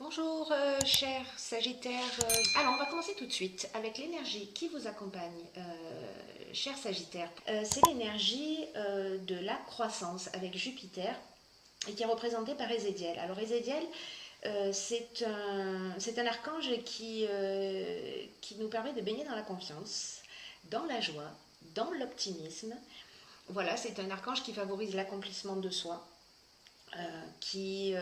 Bonjour chers Sagittaires. Alors on va commencer tout de suite avec l'énergie qui vous accompagne, chers Sagittaires. C'est l'énergie de la croissance avec Jupiter et qui est représentée par Ézéchiel. Alors Ézéchiel, c'est un archange qui nous permet de baigner dans la confiance, dans la joie, dans l'optimisme. Voilà, c'est un archange qui favorise l'accomplissement de soi, qui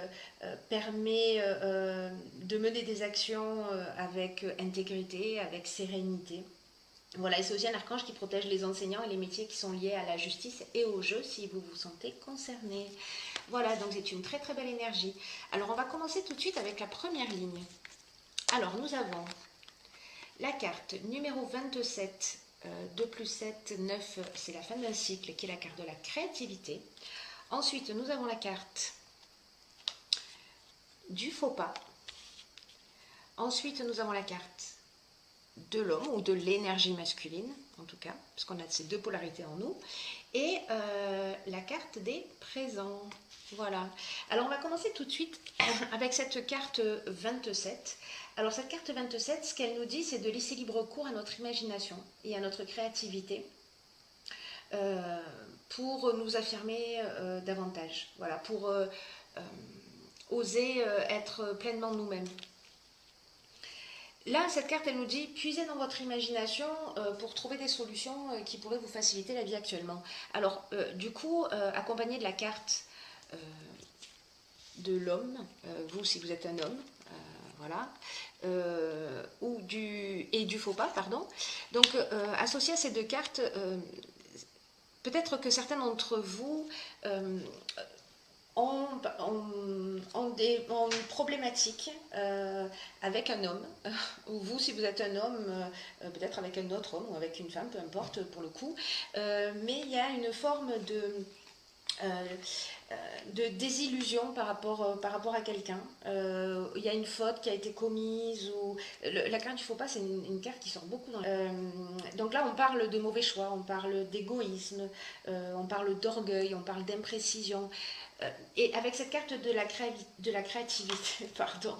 permet de mener des actions avec intégrité, avec sérénité. Voilà, et c'est aussi un archange qui protège les enseignants et les métiers qui sont liés à la justice et au jeu si vous vous sentez concerné. Voilà, donc c'est une très très belle énergie. Alors on va commencer tout de suite avec la première ligne. Alors nous avons la carte numéro 27, 2 plus 7, 9, c'est la fin d'un cycle qui est la carte de la créativité. Ensuite nous avons la carte du faux pas. Ensuite, nous avons la carte de l'homme ou de l'énergie masculine, en tout cas, parce qu'on a ces deux polarités en nous, et la carte des présents. Voilà. Alors, on va commencer tout de suite avec cette carte 27. Alors, cette carte 27, ce qu'elle nous dit, c'est de laisser libre cours à notre imagination et à notre créativité pour nous affirmer davantage. Voilà, pour oser être pleinement nous-mêmes. Là, cette carte, elle nous dit, puisez dans votre imagination pour trouver des solutions qui pourraient vous faciliter la vie actuellement. Alors, du coup, accompagné de la carte de l'homme, vous si vous êtes un homme, voilà, et du faux pas, pardon. Donc, associé à ces deux cartes, peut-être que certains d'entre vous ont une problématique avec un homme, ou vous si vous êtes un homme, peut-être avec un autre homme ou avec une femme, peu importe pour le coup, mais il y a une forme de désillusion par rapport à quelqu'un. Il y a une faute qui a été commise, ou la carte du faux pas, c'est une carte qui sort beaucoup donc là on parle de mauvais choix, on parle d'égoïsme, on parle d'orgueil, on parle d'imprécision. Et avec cette carte de la créativité, pardon,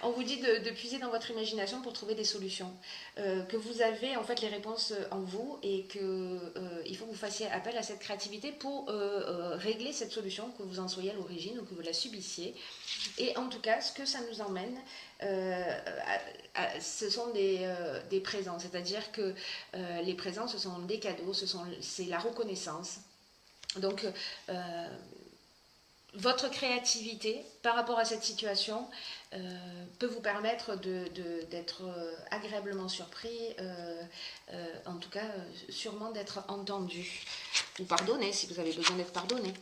on vous dit de puiser dans votre imagination pour trouver des solutions. Que vous avez en fait les réponses en vous et qu'il faut que vous fassiez appel à cette créativité pour régler cette solution, que vous en soyez à l'origine ou que vous la subissiez. Et en tout cas, ce que ça nous emmène, ce sont des présents. C'est-à-dire que les présents, ce sont des cadeaux, c'est la reconnaissance. Donc, votre créativité par rapport à cette situation peut vous permettre d'être agréablement surpris, en tout cas sûrement d'être entendu ou pardonné si vous avez besoin d'être pardonné.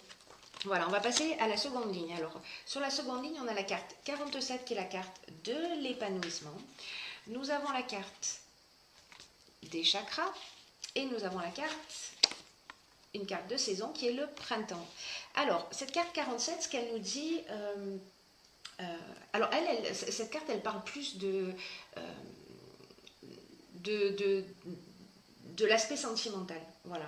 Voilà, on va passer à la seconde ligne. Alors, sur la seconde ligne, on a la carte 47 qui est la carte de l'épanouissement. Nous avons la carte des chakras et nous avons la carte, une carte de saison qui est le printemps. Alors, cette carte 47, ce qu'elle nous dit... alors, cette carte, elle parle plus de l'aspect sentimental. Voilà.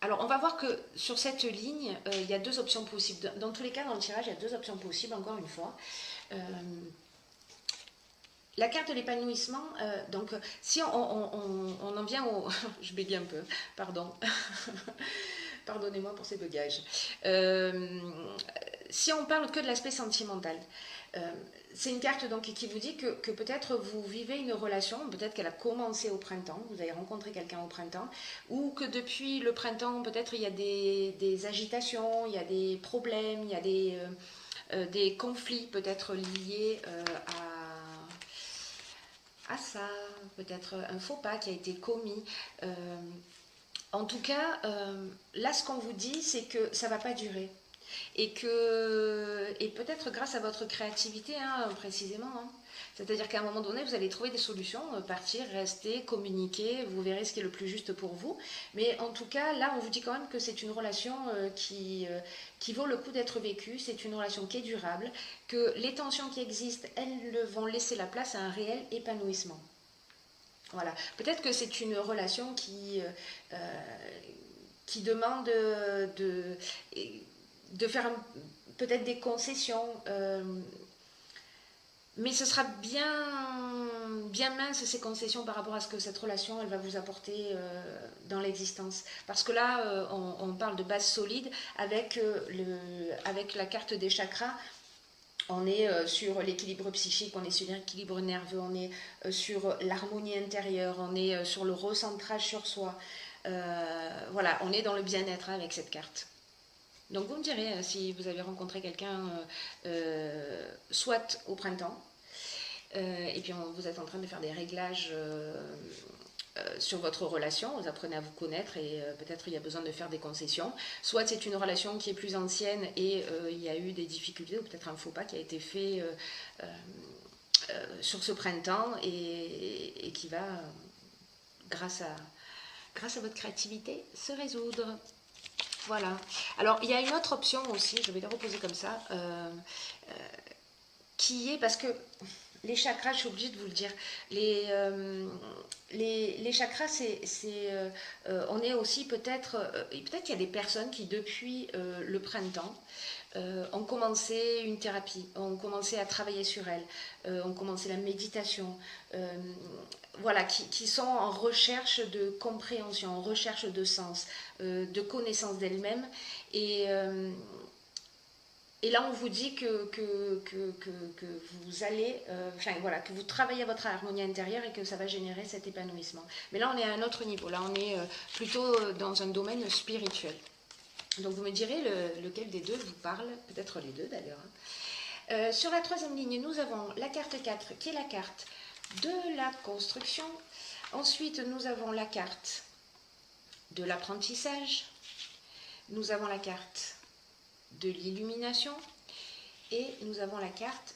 Alors, on va voir que sur cette ligne, il y a deux options possibles. Dans tous les cas, dans le tirage, il y a deux options possibles, encore une fois. La carte de l'épanouissement, donc si on en vient au... je bégaye un peu, pardon. Pardonnez-moi pour ces bugages. Si on parle que de l'aspect sentimental, c'est une carte donc qui vous dit que peut-être vous vivez une relation, peut-être qu'elle a commencé au printemps, vous avez rencontré quelqu'un au printemps, ou que depuis le printemps, peut-être il y a des agitations, il y a des problèmes, il y a des conflits peut-être liés à ça, peut-être un faux pas qui a été commis. En tout cas, là, ce qu'on vous dit, c'est que ça ne va pas durer. Et peut-être grâce à votre créativité, hein, précisément. Hein. C'est-à-dire qu'à un moment donné, vous allez trouver des solutions, partir, rester, communiquer, vous verrez ce qui est le plus juste pour vous. Mais en tout cas, là, on vous dit quand même que c'est une relation qui vaut le coup d'être vécue, c'est une relation qui est durable, que les tensions qui existent, elles vont laisser la place à un réel épanouissement. Voilà. Peut-être que c'est une relation qui demande de faire peut-être des concessions, mais ce sera bien mince ces concessions par rapport à ce que cette relation elle va vous apporter dans l'existence. Parce que là, on parle de base solide avec la carte des chakras. On est sur l'équilibre psychique, on est sur l'équilibre nerveux, on est sur l'harmonie intérieure, on est sur le recentrage sur soi. Voilà, on est dans le bien-être avec cette carte. Donc vous me direz si vous avez rencontré quelqu'un soit au printemps, et puis vous êtes en train de faire des réglages sur votre relation, vous apprenez à vous connaître et peut-être il y a besoin de faire des concessions. Soit c'est une relation qui est plus ancienne et il y a eu des difficultés ou peut-être un faux pas qui a été fait sur ce printemps et qui va, grâce à votre créativité, se résoudre. Voilà. Alors, il y a une autre option aussi, je vais les reposer comme ça, qui est, parce que les chakras, je suis obligée de vous le dire, les chakras, on est aussi peut-être qu'il y a des personnes qui, depuis le printemps, ont commencé une thérapie, ont commencé à travailler sur elles, ont commencé la méditation, voilà, qui sont en recherche de compréhension, en recherche de sens, de connaissance d'elles-mêmes. Et là, on vous dit que vous allez, voilà, que vous travaillez votre harmonie intérieure et que ça va générer cet épanouissement. Mais là, on est à un autre niveau. Là, on est plutôt dans un domaine spirituel. Donc, vous me direz lequel des deux vous parle, peut-être les deux d'ailleurs. Sur la troisième ligne, nous avons la carte 4, qui est la carte de la construction. Ensuite, nous avons la carte de l'apprentissage. Nous avons la carte de l'illumination et nous avons la carte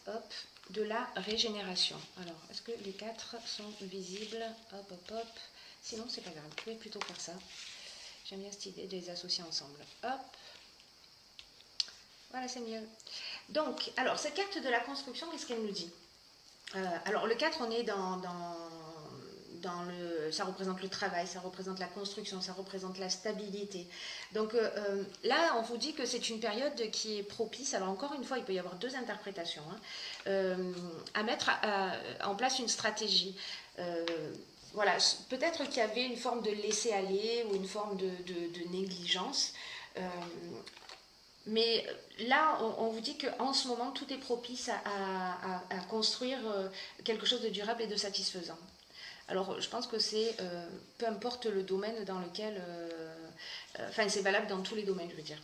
de la régénération. Alors, est-ce que les quatre sont visibles? Hop, hop, hop. Sinon, c'est pas grave. Vous pouvez plutôt faire ça. J'aime bien cette idée de les associer ensemble. Hop. Voilà, c'est mieux. Donc, alors, cette carte de la construction, qu'est-ce qu'elle nous dit? Alors, le 4, on est ça représente le travail, ça représente la construction, ça représente la stabilité. Donc là, on vous dit que c'est une période qui est propice. Alors encore une fois, il peut y avoir deux interprétations, à mettre en place une stratégie. Voilà, peut-être qu'il y avait une forme de laisser-aller ou une forme de négligence. Mais là, on vous dit qu'en ce moment, tout est propice à construire quelque chose de durable et de satisfaisant. Alors, je pense que c'est, peu importe le domaine dans lequel... Enfin, c'est valable dans tous les domaines, je veux dire.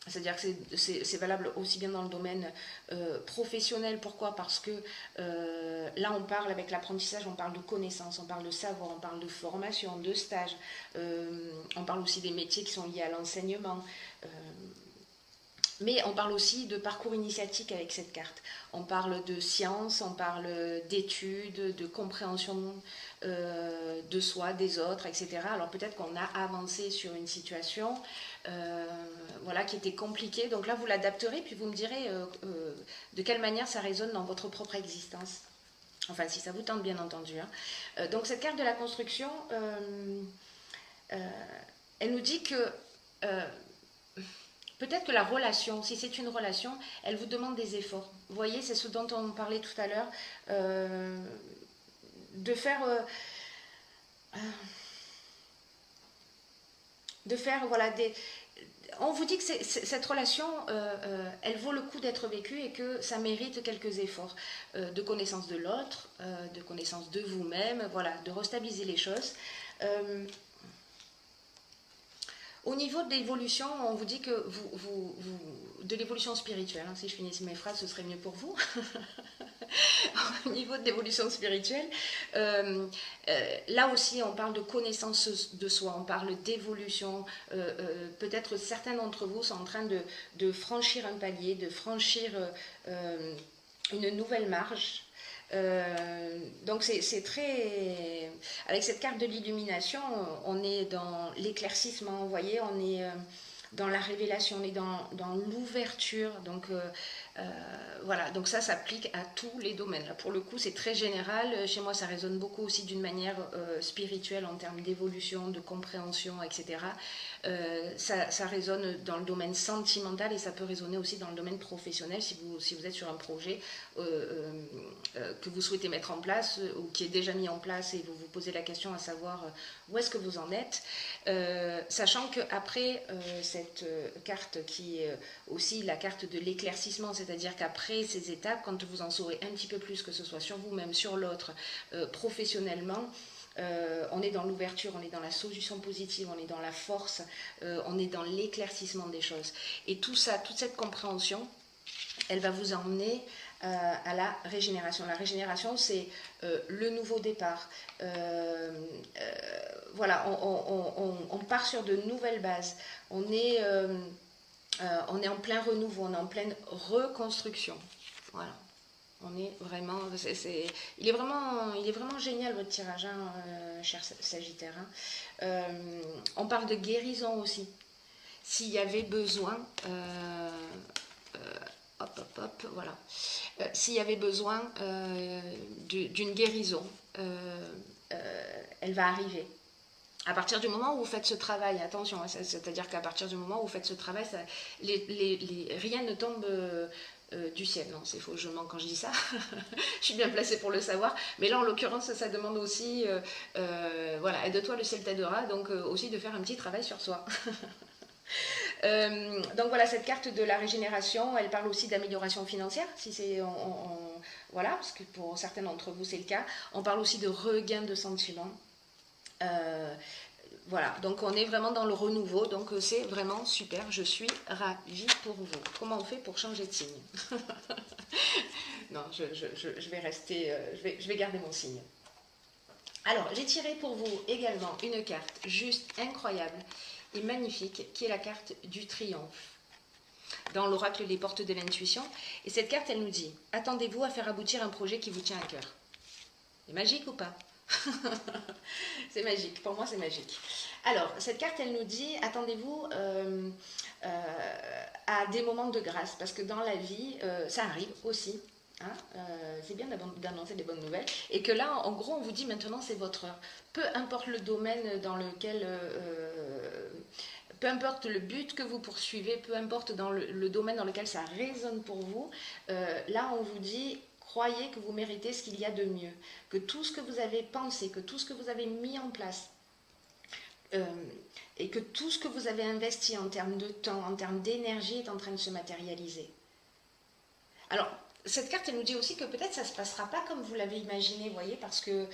C'est-à-dire que c'est valable aussi bien dans le domaine professionnel. Pourquoi? Parce que là, on parle avec l'apprentissage, on parle de connaissances, on parle de savoir, on parle de formation, de stage. On parle aussi des métiers qui sont liés à l'enseignement. Mais on parle aussi de parcours initiatique avec cette carte. On parle de science, on parle d'études, de compréhension de soi, des autres, etc. Alors peut-être qu'on a avancé sur une situation voilà, qui était compliquée. Donc là, vous l'adapterez, puis vous me direz de quelle manière ça résonne dans votre propre existence. Enfin, si ça vous tente, bien entendu. Donc cette carte de la construction, elle nous dit que... peut-être que la relation, si c'est une relation, elle vous demande des efforts. Vous voyez, c'est ce dont on parlait tout à l'heure, de faire voilà, on vous dit que cette relation, elle vaut le coup d'être vécue et que ça mérite quelques efforts de connaissance de l'autre, de connaissance de vous-même, voilà, de restabiliser les choses. Au niveau de l'évolution, on vous dit que de l'évolution spirituelle, si je finissais mes phrases, ce serait mieux pour vous. Au niveau de l'évolution spirituelle, là aussi, on parle de connaissance de soi, on parle d'évolution. Peut-être certains d'entre vous sont en train de franchir un palier, de franchir une nouvelle marche. Donc c'est très... Avec cette carte de l'illumination, on est dans l'éclaircissement, vous voyez, on est dans la révélation, on est dans l'ouverture. Donc voilà, donc ça s'applique à tous les domaines. Là, pour le coup, c'est très général. Chez moi, ça résonne beaucoup aussi d'une manière spirituelle en termes d'évolution, de compréhension, etc. Ça résonne dans le domaine sentimental et ça peut résonner aussi dans le domaine professionnel si vous êtes sur un projet que vous souhaitez mettre en place ou qui est déjà mis en place et vous vous posez la question à savoir où est-ce que vous en êtes. Sachant qu'après cette carte qui est aussi la carte de l'éclaircissement, c'est-à-dire qu'après ces étapes, quand vous en saurez un petit peu plus, que ce soit sur vous-même, sur l'autre, professionnellement, on est dans l'ouverture, on est dans la solution positive, on est dans la force, on est dans l'éclaircissement des choses. Et tout ça, toute cette compréhension, elle va vous emmener à la régénération. La régénération, c'est le nouveau départ. Voilà, on part sur de nouvelles bases. On est en plein renouveau, on est en pleine reconstruction. Voilà. On est vraiment, il est vraiment génial votre tirage, hein, cher Sagittaire. Hein. On parle de guérison aussi. S'il y avait besoin, voilà. S'il y avait besoin d'une guérison, elle va arriver. À partir du moment où vous faites ce travail, attention, c'est-à-dire qu'à partir du moment où vous faites ce travail, rien ne tombe du ciel. Non, c'est faux, je mens quand je dis ça. Je suis bien placée pour le savoir. Mais là, en l'occurrence, ça demande aussi, voilà, aide-toi, le ciel t'aidera, donc aussi de faire un petit travail sur soi. Donc voilà, cette carte de la régénération, elle parle aussi d'amélioration financière, si c'est voilà, parce que pour certains d'entre vous c'est le cas. On parle aussi de regain de sentiments. Voilà, donc on est vraiment dans le renouveau, donc c'est vraiment super, je suis ravie pour vous. Comment on fait pour changer de signe? Non, je vais rester, je vais garder mon signe. Alors, j'ai tiré pour vous également une carte juste incroyable et magnifique, qui est la carte du triomphe, dans l'oracle des portes de l'intuition. Et cette carte, elle nous dit, attendez-vous à faire aboutir un projet qui vous tient à cœur. C'est magique ou pas? C'est magique, pour moi c'est magique. Alors, cette carte, elle nous dit, attendez-vous à des moments de grâce, parce que dans la vie, ça arrive aussi. Hein, c'est bien d'annoncer des bonnes nouvelles. Et que là, en gros, on vous dit maintenant, c'est votre heure. Peu importe le domaine dans lequel... peu importe le but que vous poursuivez, peu importe dans le domaine dans lequel ça résonne pour vous, là, on vous dit... Croyez que vous méritez ce qu'il y a de mieux, que tout ce que vous avez pensé, que tout ce que vous avez mis en place, et que tout ce que vous avez investi en termes de temps, en termes d'énergie est en train de se matérialiser. Alors, cette carte, elle nous dit aussi que peut-être ça ne se passera pas comme vous l'avez imaginé, vous voyez, parce que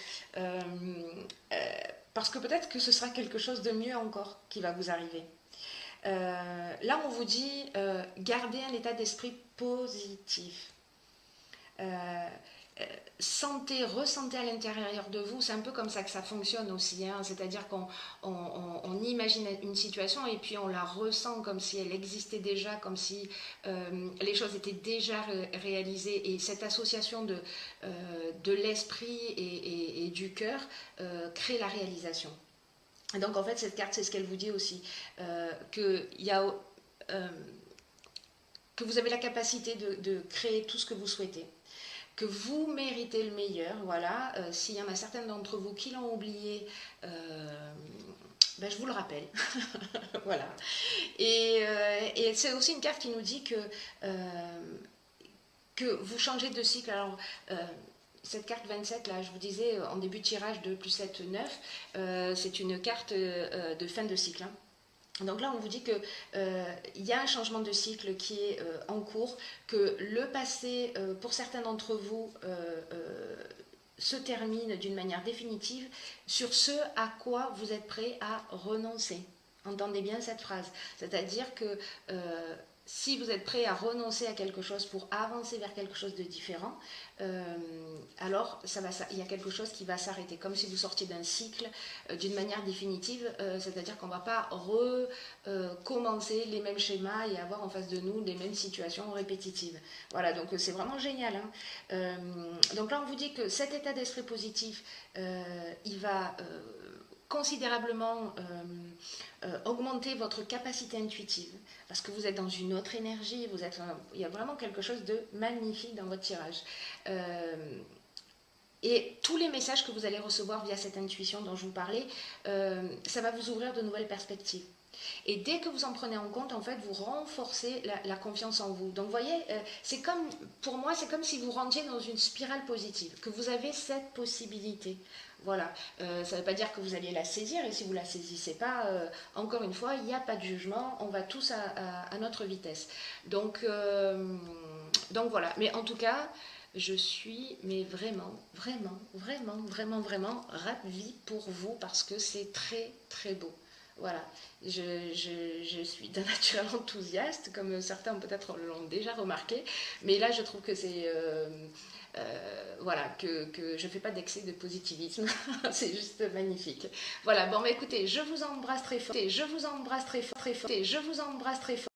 peut-être que ce sera quelque chose de mieux encore qui va vous arriver. Là, on vous dit, gardez un état d'esprit positif. Ressentez à l'intérieur de vous, c'est un peu comme ça que ça fonctionne aussi, hein, c'est-à-dire qu'on imagine une situation et puis on la ressent comme si elle existait déjà, comme si les choses étaient déjà réalisées, et cette association de l'esprit et du cœur crée la réalisation. Et donc en fait cette carte, c'est ce qu'elle vous dit aussi, que vous avez la capacité de créer tout ce que vous souhaitez, que vous méritez le meilleur, voilà. S'il y en a certains d'entre vous qui l'ont oublié, je vous le rappelle. Voilà. Et c'est aussi une carte qui nous dit que vous changez de cycle. Alors, cette carte 27, là, je vous disais, en début de tirage de plus 7, 9, c'est une carte de fin de cycle, hein. Donc là, on vous dit qu'il y a un changement de cycle qui est en cours, que le passé, pour certains d'entre vous, se termine d'une manière définitive sur ce à quoi vous êtes prêt à renoncer. Entendez bien cette phrase. C'est-à-dire que si vous êtes prêt à renoncer à quelque chose pour avancer vers quelque chose de différent, alors il y a quelque chose qui va s'arrêter, comme si vous sortiez d'un cycle d'une manière définitive, c'est-à-dire qu'on ne va pas recommencer les mêmes schémas et avoir en face de nous les mêmes situations répétitives. Voilà, donc c'est vraiment génial, hein. Donc là, on vous dit que cet état d'esprit positif, il va considérablement augmenter votre capacité intuitive, parce que vous êtes dans une autre énergie, il y a vraiment quelque chose de magnifique dans votre tirage. Et tous les messages que vous allez recevoir via cette intuition dont je vous parlais, ça va vous ouvrir de nouvelles perspectives. Et dès que vous en prenez en compte, en fait, vous renforcez la confiance en vous. Donc, vous voyez, c'est comme, pour moi, c'est comme si vous rentriez dans une spirale positive, que vous avez cette possibilité. Voilà, ça ne veut pas dire que vous alliez la saisir, et si vous ne la saisissez pas, encore une fois, il n'y a pas de jugement, on va tous à notre vitesse. Donc voilà, mais en tout cas, je suis mais vraiment ravie pour vous parce que c'est très très beau. Voilà, je suis d'un naturel enthousiaste, comme certains peut-être l'ont déjà remarqué, mais là je trouve que c'est... voilà, que je ne fais pas d'excès de positivisme, c'est juste magnifique. Voilà, bon, mais écoutez, je vous embrasse très fort, je vous embrasse très fort, je vous embrasse très fort.